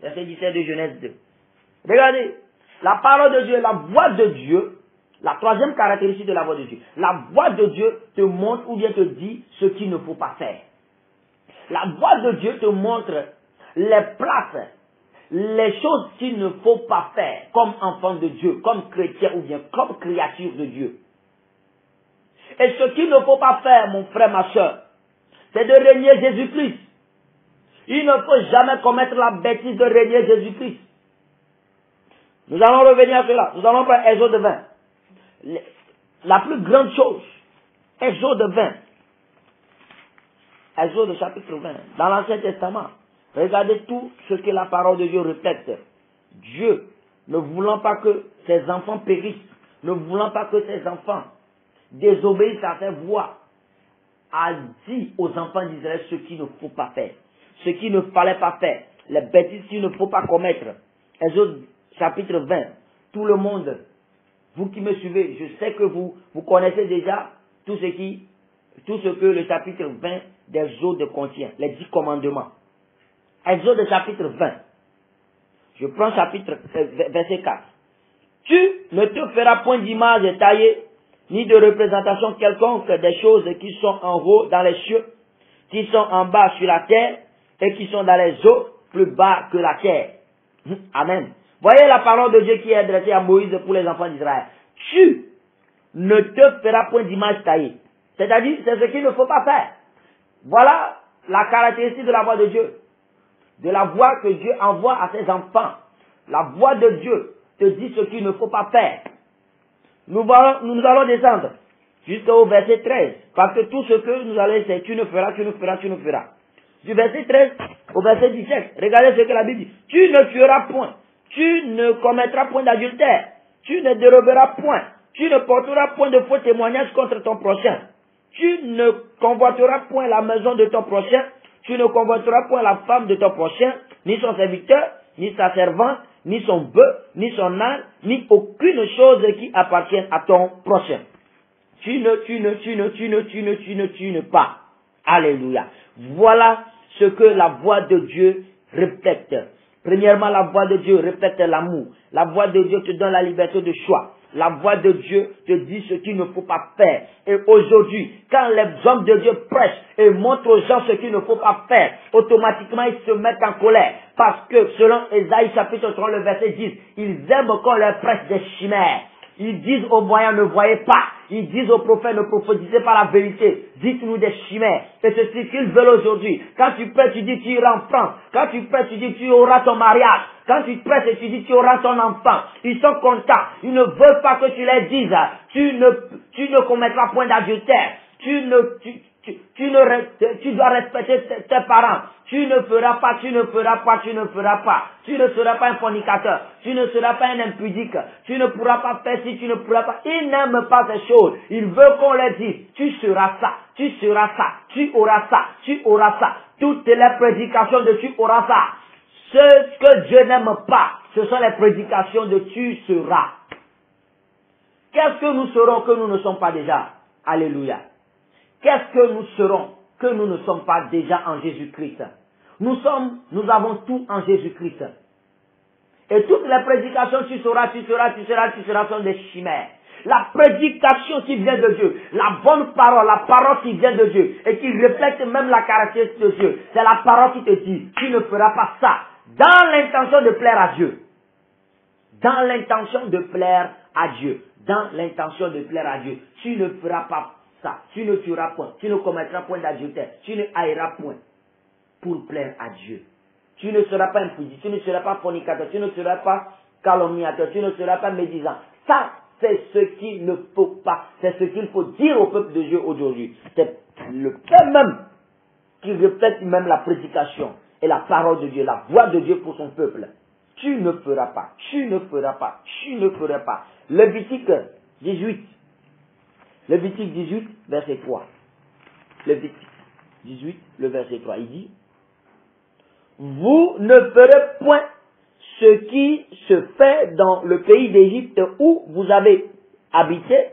Verset 17 de Genèse 2. Regardez, la parole de Dieu, la voix de Dieu, la troisième caractéristique de la voix de Dieu. La voix de Dieu te montre ou bien te dit ce qu'il ne faut pas faire. La voix de Dieu te montre les places, les choses qu'il ne faut pas faire comme enfant de Dieu, comme chrétien ou bien comme créature de Dieu. Et ce qu'il ne faut pas faire, mon frère, ma soeur, c'est de régner Jésus-Christ. Il ne faut jamais commettre la bêtise de régner Jésus-Christ. Nous allons revenir à cela. Nous allons prendre Exode 20. La plus grande chose, Exode 20. Exode chapitre 20. Dans l'Ancien Testament, regardez tout ce que la parole de Dieu reflète. Dieu, ne voulant pas que ses enfants périssent, ne voulant pas que ses enfants désobéissent à ses voix, a dit aux enfants d'Israël ce qu'il ne faut pas faire, ce qu'il ne fallait pas faire, les bêtises qu'il ne faut pas commettre. Exode chapitre 20. Tout le monde, vous qui me suivez, je sais que vous connaissez déjà tout ce que le chapitre 20 d'Exode contient, les 10 commandements. Exode chapitre 20. Je prends verset 4. Tu ne te feras point d'image taillée, ni de représentation quelconque des choses qui sont en haut dans les cieux, qui sont en bas sur la terre, et qui sont dans les eaux plus bas que la terre. Amen. Voyez la parole de Dieu qui est adressée à Moïse pour les enfants d'Israël. Tu ne te feras point d'image taillée. C'est-à-dire, c'est ce qu'il ne faut pas faire. Voilà la caractéristique de la voix de Dieu. De la voix que Dieu envoie à ses enfants. La voix de Dieu te dit ce qu'il ne faut pas faire. Nous allons descendre jusqu'au verset 13. Parce que tout ce que nous allons dire, c'est tu ne feras, tu ne feras, tu ne feras. Du verset 13 au verset 17. Regardez ce que la Bible dit. Tu ne tueras point. Tu ne commettras point d'adultère. Tu ne déroberas point. Tu ne porteras point de faux témoignages contre ton prochain. Tu ne convoiteras point la maison de ton prochain. Tu ne convoiteras point la femme de ton prochain, ni son serviteur, ni sa servante, ni son bœuf, ni son âne, ni aucune chose qui appartienne à ton prochain. Tu ne pas. Alléluia. Voilà ce que la voix de Dieu reflète. Premièrement, la voix de Dieu reflète l'amour. La voix de Dieu te donne la liberté de choix. La voix de Dieu te dit ce qu'il ne faut pas faire. Et aujourd'hui, quand les hommes de Dieu prêchent et montrent aux gens ce qu'il ne faut pas faire, automatiquement ils se mettent en colère. Parce que selon Ésaïe chapitre 3, le verset 10, ils aiment quand on leur prêche des chimères. Ils disent aux voyants, ne voyez pas. Ils disent aux prophètes, ne prophétisez pas la vérité. Dites-nous des chimères. Et c'est ce qu'ils veulent aujourd'hui. Quand tu prêches, tu dis tu iras en France. Quand tu prêches, tu dis tu auras ton mariage. Quand tu prêches et tu dis tu auras ton enfant. Ils sont contents. Ils ne veulent pas que tu leur dises, tu ne commettras point d'adultère. Tu dois respecter tes parents. Tu ne feras pas. Tu ne seras pas un fornicateur. Tu ne seras pas un impudique. Tu ne pourras pas faire ci, tu ne pourras pas. Ils n'aiment pas ces choses. Ils veulent qu'on leur dise, tu seras ça, tu seras ça, tu auras ça, tu auras ça. Toutes les prédications de tu auras ça. Ce que Dieu n'aime pas, ce sont les prédications de tu seras. Qu'est-ce que nous serons que nous ne sommes pas déjà? Alléluia. Qu'est-ce que nous serons que nous ne sommes pas déjà en Jésus-Christ? Nous avons tout en Jésus-Christ. Et toutes les prédications, tu seras, sont des chimères. La prédication qui vient de Dieu, la bonne parole, la parole qui vient de Dieu, et qui reflète même la caractéristique de Dieu, c'est la parole qui te dit, tu ne feras pas ça, dans l'intention de plaire à Dieu. Dans l'intention de plaire à Dieu. Dans l'intention de plaire à Dieu. Tu ne feras pas ça. Tu ne tueras point. Tu ne commettras point d'adultère. Tu ne haïras point pour plaire à Dieu. Tu ne seras pas impudique. Tu ne seras pas fornicateur. Tu ne seras pas calomniateur. Tu ne seras pas médisant. Ça, c'est ce qu'il ne faut pas. C'est ce qu'il faut dire au peuple de Dieu aujourd'hui. C'est le fait même qui reflète même la prédication et la parole de Dieu, la voix de Dieu pour son peuple. Tu ne feras pas. Tu ne feras pas. Tu ne feras pas. Lévitique 18. Lévitique 18, verset 3. Lévitique 18, le verset 3. Il dit, vous ne ferez point ce qui se fait dans le pays d'Égypte où vous avez habité,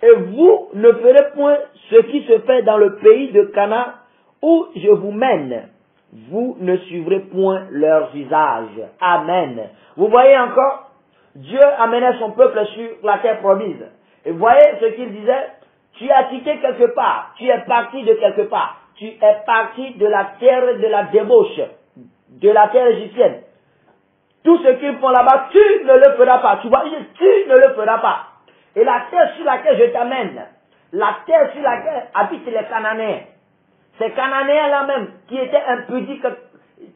Et vous ne ferez point ce qui se fait dans le pays de Canaan où je vous mène. Vous ne suivrez point leurs usages. Amen. Vous voyez encore, Dieu amenait son peuple sur la terre promise. Et voyez ce qu'il disait, tu as quitté quelque part, tu es parti de quelque part, tu es parti de la terre de la débauche, de la terre égyptienne. Tout ce qu'ils font là-bas, tu ne le feras pas. Tu vois, tu ne le feras pas. Et la terre sur laquelle je t'amène, la terre sur laquelle habitent les Cananéens, ces Cananéens-là même, qui étaient impudiques,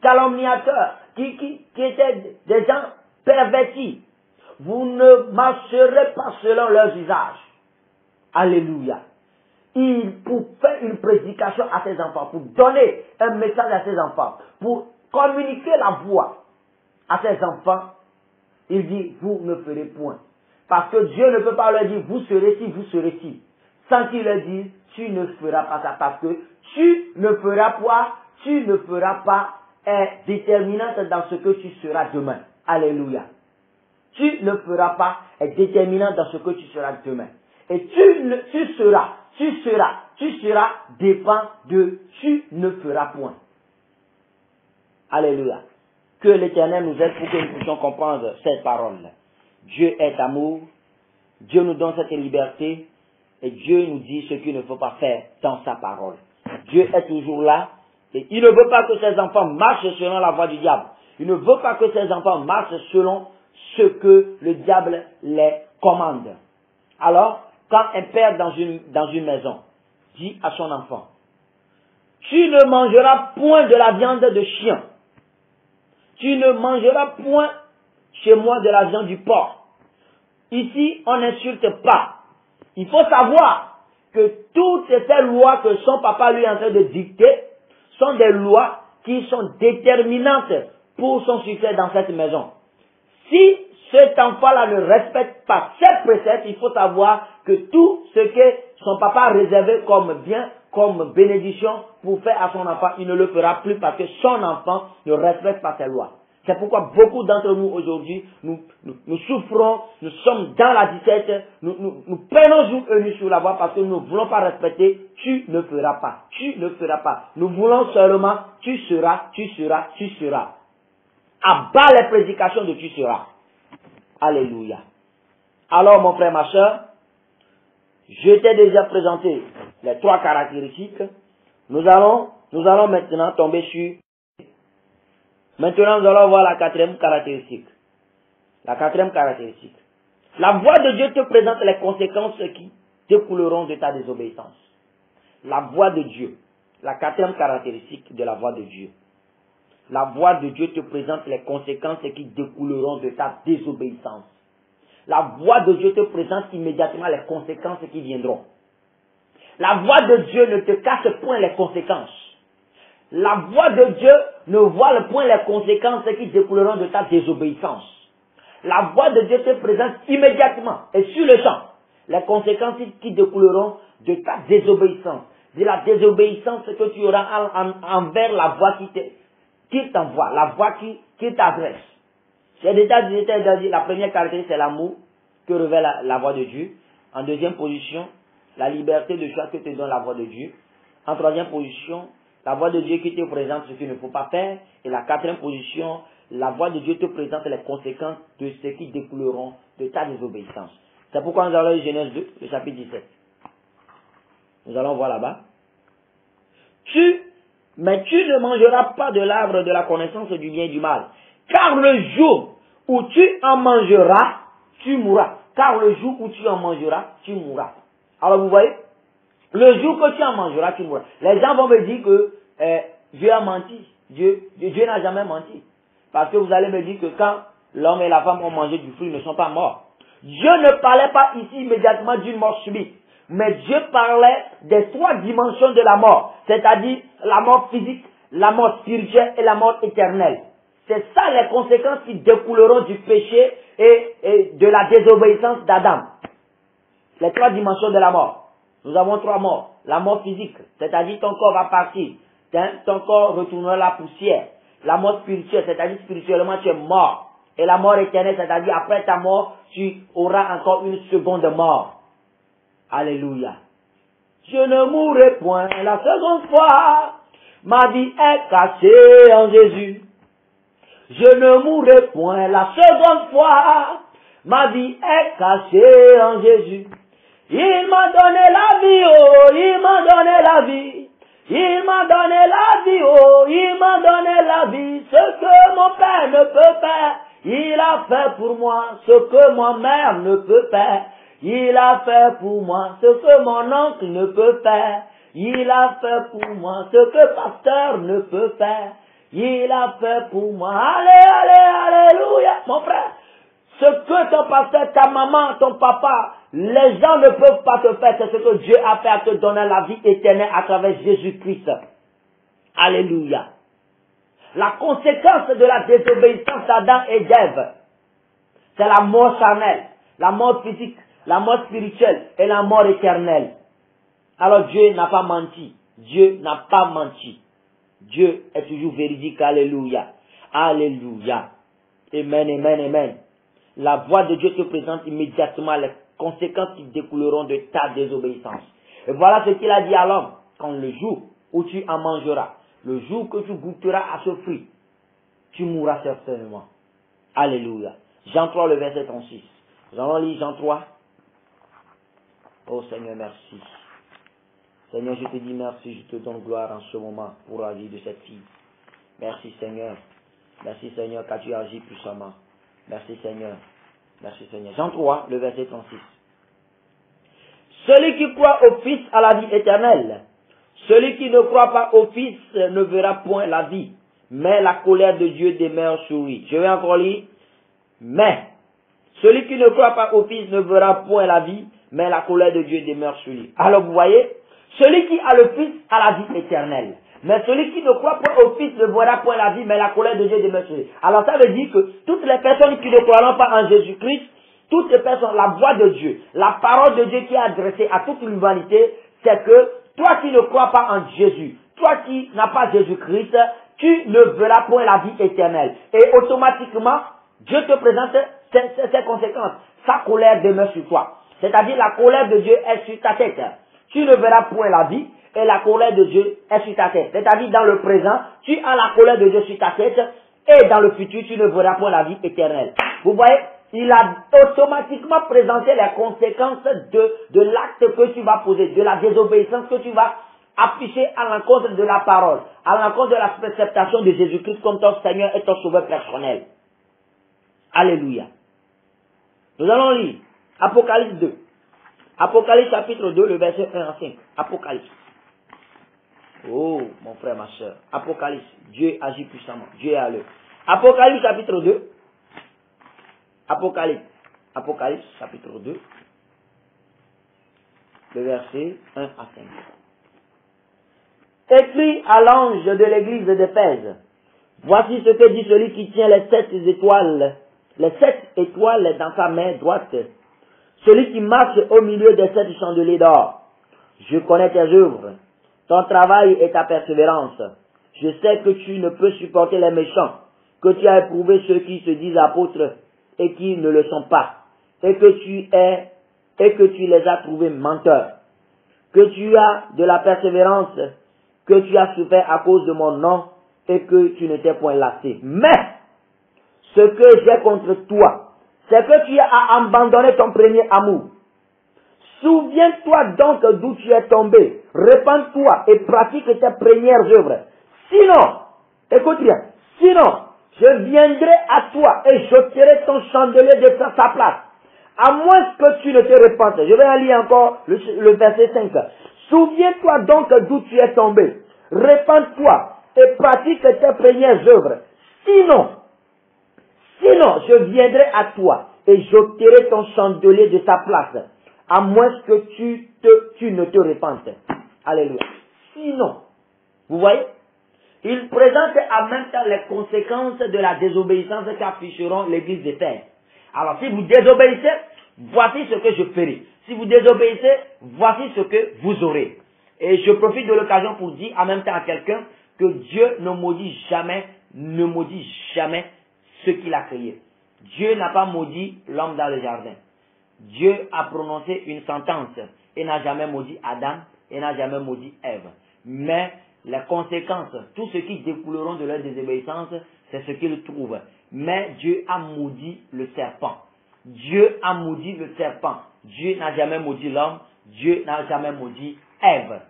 calomniateurs, qui étaient des gens pervertis, vous ne marcherez pas selon leurs usages. Alléluia. Pour faire une prédication à ses enfants, pour donner un message à ses enfants, pour communiquer la voix à ses enfants, il dit, vous ne ferez point. Parce que Dieu ne peut pas leur dire, vous serez ci, vous serez ci. Sans qu'il leur dise, tu ne feras pas ça. Parce que tu ne feras pas est déterminante dans ce que tu seras demain. Alléluia. Tu ne feras pas est déterminante dans ce que tu seras demain. Et tu seras dépend de tu ne feras point. Alléluia. Que l'Éternel nous aide pour que nous puissions comprendre cette parole. Dieu est amour. Dieu nous donne cette liberté. Et Dieu nous dit ce qu'il ne faut pas faire dans sa parole. Dieu est toujours là. Et il ne veut pas que ses enfants marchent selon la voie du diable. Il ne veut pas que ses enfants marchent selon ce que le diable les commande. Alors, quand un père dans une maison dit à son enfant, tu ne mangeras point de la viande de chien. Tu ne mangeras point chez moi de la viande du porc. Ici, on n'insulte pas. Il faut savoir que toutes ces lois que son papa lui est en train de dicter sont des lois qui sont déterminantes pour son succès dans cette maison. Si cet enfant-là ne respecte pas ces préceptes, il faut savoir que tout ce que son papa a réservé comme bien, comme bénédiction pour faire à son enfant, il ne le fera plus parce que son enfant ne respecte pas ces lois. C'est pourquoi beaucoup d'entre nous aujourd'hui, nous souffrons, nous sommes dans la disette, nous prenons jour et nuit sur la voie parce que nous ne voulons pas respecter, tu ne feras pas, tu ne feras pas. Nous voulons seulement, tu seras, tu seras, tu seras. Abat les prédications de tu seras. Alléluia. Alors mon frère, ma soeur, je t'ai déjà présenté les 3 caractéristiques. Nous allons maintenant tomber sur... Maintenant, nous allons voir la 4e caractéristique. La 4e caractéristique. La voix de Dieu te présente les conséquences qui découleront de ta désobéissance. La voix de Dieu. La 4e caractéristique de la voix de Dieu. La voix de Dieu te présente les conséquences qui découleront de ta désobéissance. La voix de Dieu te présente immédiatement les conséquences qui viendront. La voix de Dieu ne te cache point les conséquences. La voix de Dieu ne voit point les conséquences qui découleront de ta désobéissance. La voix de Dieu te présente immédiatement et sur le champ les conséquences qui découleront de ta désobéissance. De la désobéissance que tu auras envers la voix qui t'envoie, la voix qui t'adresse. C'est déjà dit, la première caractéristique, c'est l'amour que révèle la voix de Dieu. En deuxième position, la liberté de choix que te donne la voix de Dieu. En troisième position, la voix de Dieu qui te présente ce qu'il ne faut pas faire. Et la 4e position, la voix de Dieu te présente les conséquences de ce qui découleront de ta désobéissance. C'est pourquoi nous allons lire Genèse 2, le chapitre 17. Nous allons voir là-bas. Mais tu ne mangeras pas de l'arbre de la connaissance du bien et du mal. Car le jour où tu en mangeras, tu mourras. Car le jour où tu en mangeras, tu mourras. Alors vous voyez, le jour que tu en mangeras, tu mourras. Les gens vont me dire que Dieu a menti. Dieu n'a jamais menti. Parce que vous allez me dire que quand l'homme et la femme ont mangé du fruit, ils ne sont pas morts. Dieu ne parlait pas ici immédiatement d'une mort subite. Mais Dieu parlait des 3 dimensions de la mort. C'est-à-dire la mort physique, la mort spirituelle et la mort éternelle. C'est ça les conséquences qui découleront du péché et de la désobéissance d'Adam. Les 3 dimensions de la mort. Nous avons 3 morts. La mort physique, c'est-à-dire ton corps va partir. Ton corps retournera à la poussière. La mort spirituelle, c'est-à-dire spirituellement tu es mort. Et la mort éternelle, c'est-à-dire après ta mort, tu auras encore une seconde mort. Alléluia. Je ne mourrai point la seconde fois. Ma vie est cachée en Jésus. Je ne mourrai point la seconde fois. Ma vie est cachée en Jésus. Il m'a donné la vie, oh, il m'a donné la vie. Il m'a donné la vie, oh, il m'a donné la vie. Ce que mon père ne peut faire, il a fait pour moi. Ce que ma mère ne peut faire, il a fait pour moi. Ce que mon oncle ne peut faire, il a fait pour moi. Ce que pasteur ne peut faire, il a fait pour moi. Alléluia, mon frère. Ce que ton pasteur, ta maman, ton papa, les gens ne peuvent pas te faire, c'est ce que Dieu a fait à te donner la vie éternelle à travers Jésus-Christ. Alléluia. La conséquence de la désobéissance d'Adam et d'Ève, c'est la mort charnelle, la mort physique, la mort spirituelle et la mort éternelle. Alors Dieu n'a pas menti. Dieu n'a pas menti. Dieu est toujours véridique. Alléluia. Alléluia. Amen, amen, amen. La voix de Dieu te présente immédiatement les conséquences qui découleront de ta désobéissance. Et voilà ce qu'il a dit à l'homme. Quand le jour où tu en mangeras, le jour que tu goûteras à ce fruit, tu mourras certainement. Alléluia. Jean 3, le verset 36. Nous allons lire Jean 3. Oh Seigneur, merci. Seigneur, je te dis merci, je te donne gloire en ce moment pour la vie de cette fille. Merci Seigneur. Merci Seigneur, car tu agis puissamment. Merci Seigneur. Merci Seigneur. Jean 3, le verset 36. Celui qui croit au Fils a la vie éternelle. Celui qui ne croit pas au Fils ne verra point la vie, mais la colère de Dieu demeure sur lui. Je vais encore lire. Mais, celui qui ne croit pas au Fils ne verra point la vie, mais la colère de Dieu demeure sur lui. Alors vous voyez, celui qui a le Fils a la vie éternelle. Mais celui qui ne croit pas au Fils ne verra point la vie, mais la colère de Dieu demeure sur lui. Alors ça veut dire que toutes les personnes qui ne croiront pas en Jésus-Christ, toutes les personnes, la voix de Dieu, la parole de Dieu qui est adressée à toute l'humanité, c'est que toi qui ne crois pas en Jésus, toi qui n'as pas Jésus-Christ, tu ne verras point la vie éternelle. Et automatiquement, Dieu te présente ses conséquences. Sa colère demeure sur toi. C'est-à-dire la colère de Dieu est sur ta tête. Tu ne verras point la vie et la colère de Dieu est sur ta tête. C'est-à-dire dans le présent, tu as la colère de Dieu sur ta tête et dans le futur, tu ne verras point la vie éternelle. Vous voyez, il a automatiquement présenté les conséquences de l'acte que tu vas poser, de la désobéissance que tu vas afficher à l'encontre de la parole, à l'encontre de la préceptation de Jésus-Christ comme ton Seigneur et ton Sauveur personnel. Alléluia. Nous allons lire Apocalypse 2. Apocalypse chapitre 2, le verset 1 à 5. Apocalypse. Oh, mon frère, ma soeur. Apocalypse. Dieu agit puissamment. Dieu est à l'œuvre. Apocalypse chapitre 2. Apocalypse. Apocalypse chapitre 2. Le verset 1 à 5. Écrit à l'ange de l'église d'Éphèse. Voici ce que dit celui qui tient les 7 étoiles dans sa main droite. Celui qui marche au milieu des 7 chandeliers d'or. Je connais tes œuvres, ton travail et ta persévérance. Je sais que tu ne peux supporter les méchants, que tu as éprouvé ceux qui se disent apôtres et qui ne le sont pas, et que tu les as trouvés menteurs, que tu as de la persévérance, que tu as souffert à cause de mon nom et que tu ne t'es point lassé. Mais, ce que j'ai contre toi, c'est que tu as abandonné ton premier amour. Souviens-toi donc d'où tu es tombé. Repens-toi et pratique tes premières œuvres. Sinon, écoute bien, sinon, je viendrai à toi et j'ôterai ton chandelier de sa place. À moins que tu ne te repentes. Je vais lire encore le verset 5. Souviens-toi donc d'où tu es tombé. Repens-toi et pratique tes premières œuvres. Sinon, je viendrai à toi et j'ôterai ton chandelier de sa place, à moins que tu ne te repentes. Alléluia. Sinon, vous voyez, il présente en même temps les conséquences de la désobéissance qu'afficheront l'église d'Éphèse. Alors, si vous désobéissez, voici ce que je ferai. Si vous désobéissez, voici ce que vous aurez. Et je profite de l'occasion pour dire en même temps à quelqu'un que Dieu ne maudit jamais ce qu'il a créé. Dieu n'a pas maudit l'homme dans le jardin. Dieu a prononcé une sentence et n'a jamais maudit Adam et n'a jamais maudit Ève. Mais les conséquences, tout ce qui découleront de leur désobéissance, c'est ce qu'ils trouvent. Mais Dieu a maudit le serpent. Dieu a maudit le serpent. Dieu n'a jamais maudit l'homme. Dieu n'a jamais maudit Ève.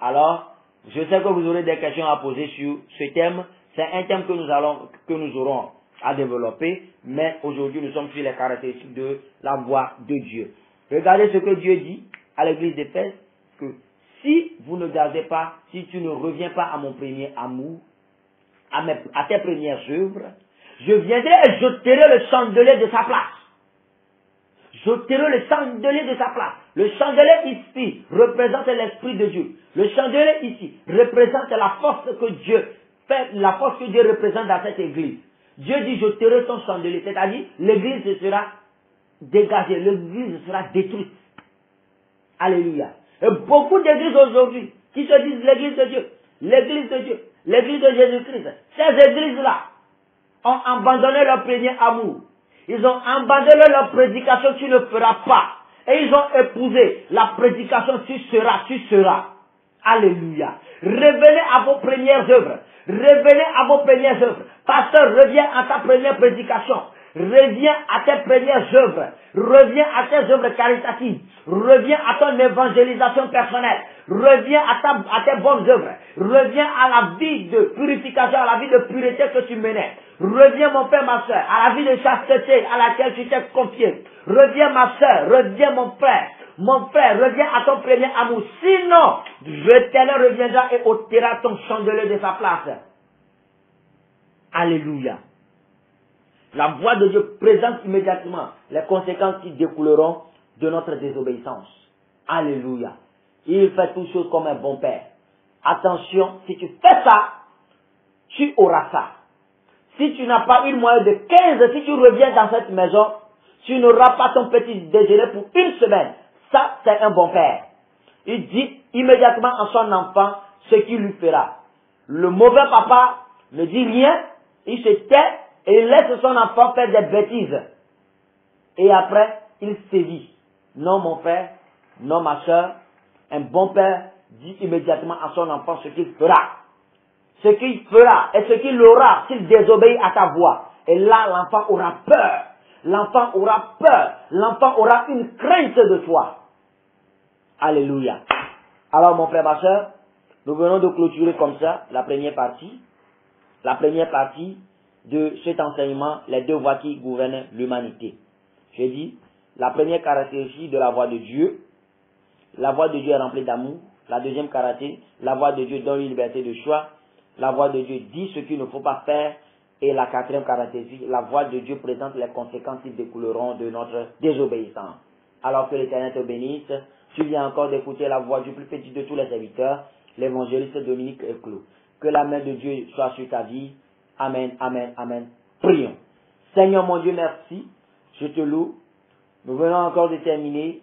Alors, je sais que vous aurez des questions à poser sur ce thème. C'est un thème que nous aurons à développer. Mais aujourd'hui, nous sommes sur les caractéristiques de la voix de Dieu. Regardez ce que Dieu dit à l'église d'Éphèse, que si vous ne gardez pas, si tu ne reviens pas à mon premier amour, à tes premières œuvres, je viendrai et j'ôterai le chandelier de sa place. J'ôterai le chandelier de sa place. Le chandelier ici représente l'Esprit de Dieu. Le chandelier ici représente la force que Dieu fait, la force que Dieu représente dans cette église. Dieu dit, j'ôterai ton chandelier. C'est-à-dire, l'église sera dégagée, l'église sera détruite. Alléluia. Et beaucoup d'églises aujourd'hui qui se disent l'église de Dieu, l'église de Dieu, l'église de Jésus-Christ, ces églises-là ont abandonné leur premier amour. Ils ont abandonné leur prédication, tu ne feras pas. Et ils ont épousé la prédication, tu seras. Alléluia. Revenez à vos premières œuvres. Revenez à vos premières œuvres. Pasteur, reviens à ta première prédication. Reviens à tes premières œuvres. Reviens à tes œuvres caritatives. Reviens à ton évangélisation personnelle. Reviens à tes bonnes œuvres. Reviens à la vie de purification, à la vie de pureté que tu menais. Reviens mon père, ma soeur, à la vie de chasteté à laquelle tu t'es confié. Reviens ma soeur, reviens mon frère. Mon frère, reviens à ton premier amour. Sinon, l'Éternel reviendra et ôtera ton chandelier de sa place. Alléluia. La voix de Dieu présente immédiatement les conséquences qui découleront de notre désobéissance. Alléluia. Il fait toutes choses comme un bon père. Attention, si tu fais ça, tu auras ça. Si tu n'as pas une moyenne de 15, si tu reviens dans cette maison, tu n'auras pas ton petit déjeuner pour une semaine. Ça, c'est un bon père. Il dit immédiatement à son enfant ce qu'il lui fera. Le mauvais papa ne dit rien, il se tait et il laisse son enfant faire des bêtises. Et après, il sévit. Non, mon frère, non, ma soeur, un bon père dit immédiatement à son enfant ce qu'il fera. Ce qu'il fera et ce qu'il aura s'il désobéit à ta voix. Et là, l'enfant aura peur. L'enfant aura peur. L'enfant aura une crainte de toi. Alléluia. Alors, mon frère, ma soeur, nous venons de clôturer comme ça la première partie. La première partie de cet enseignement, les deux voies qui gouvernent l'humanité. J'ai dit, la première caractéristique de la voix de Dieu, la voix de Dieu est remplie d'amour. La deuxième caractéristique, la voix de Dieu donne une liberté de choix. La voix de Dieu dit ce qu'il ne faut pas faire. Et la quatrième caractéristique, la voix de Dieu présente les conséquences qui découleront de notre désobéissance. Alors que l'Éternel te bénisse, tu viens encore d'écouter la voix du plus petit de tous les serviteurs, l'évangéliste Dominique Eclos. Que la main de Dieu soit sur ta vie. Amen, amen, amen. Prions. Seigneur mon Dieu, merci. Je te loue. Nous venons encore de terminer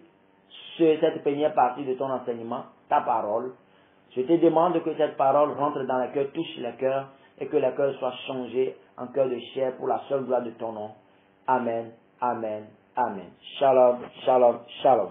cette première partie de ton enseignement, ta parole. Je te demande que cette parole rentre dans le cœur, touche le cœur, et que le cœur soit changé en cœur de chair pour la seule gloire de ton nom. Amen, amen, amen. Shalom, shalom, shalom.